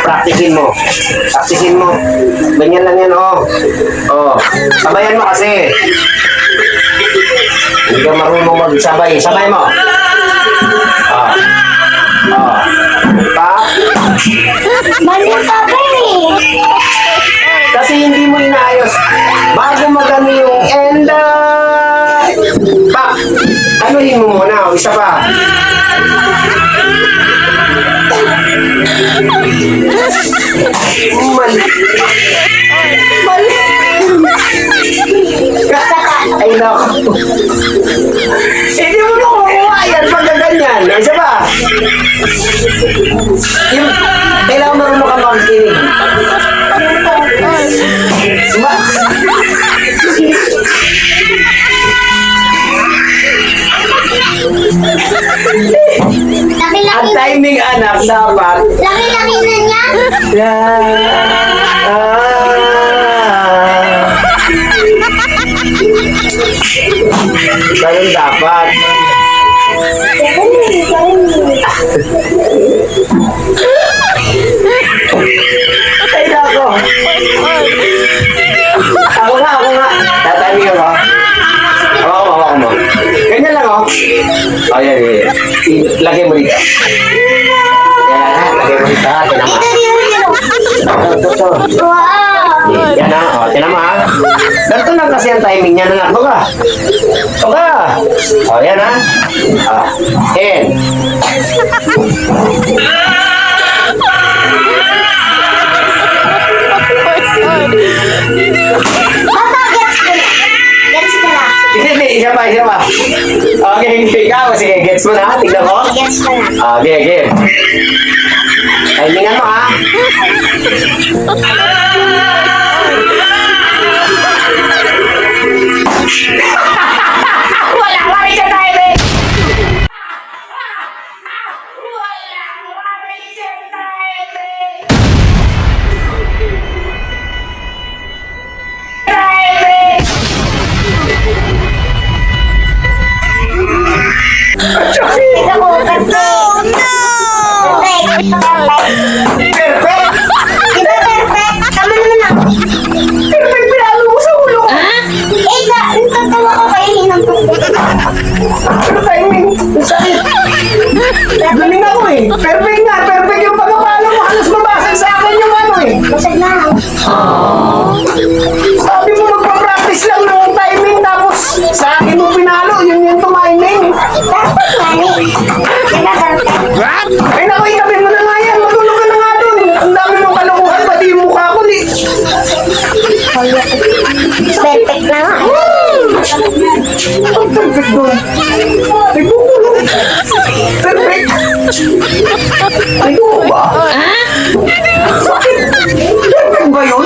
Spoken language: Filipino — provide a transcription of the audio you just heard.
Praktikin mo. Praktikin mo. Ganyan lang yan, oh. Oh. Sabayan mo kasi. Hindi ka marunong magsabay. Sabay mo. Ah. Ah. Pa? Mali pa ba eh? Kasi hindi mo inaayos. Bago magano yung and pa. Anuhin mo muna. Isa pa. Mali. Mali. Ay, naku. Hindi mo nakukuha yan pagka ganyan. Isa pa. Yung, kailangan marunong ka makikinig. Diba? Laki-laki. Ang timing anak dapat. Laki-laki na niya. Ganun dapat. Ay, nako. Ako nga. Tatiming ako. Oo, mo. Ganyan lang, oh. Oh, yan. Lagay mo dito. Yan, lagay mo dito. Ito. Wow. Yan na, o, tinan mo ha. Ganito lang kasi ang timing niya, anak. Ito ka. O, yan ha. And. Basta gets ko na. Gets ko na. Hindi, isa pa. Okay, ikaw. Sige, gets mo na. Tignan mo. Gets ko na. Okay. Timingan mo ha. Wala pa rin sa timing. Ito ko, perfect. Perfect. Diba perfect? Tama naman ako. Perfect, pinalo mo sa ulo. Nagtatawa ko kayo hinang perfect. Ano timing? Ang sakit. Galing ako eh. Perfect nga. Perfect yung pagkapalo mo. Halos mabasag sa akin yung ano eh. Basag na ako. Sabi mo magpa-practice lang ng timing tapos sa akin mo pinalo. Yun yung tumiming. Dapat mali. Diba perfect? Ay naku, itabi mo na nga yan. Matulog ka na nga dun. Ang dami mong kalukuhan. Pati yung mukha ko ni. Perfect na nga. Ang perfect dun. Ay kukulong. Perfect. Ay ko ba? Sakit. Perfect ba yun?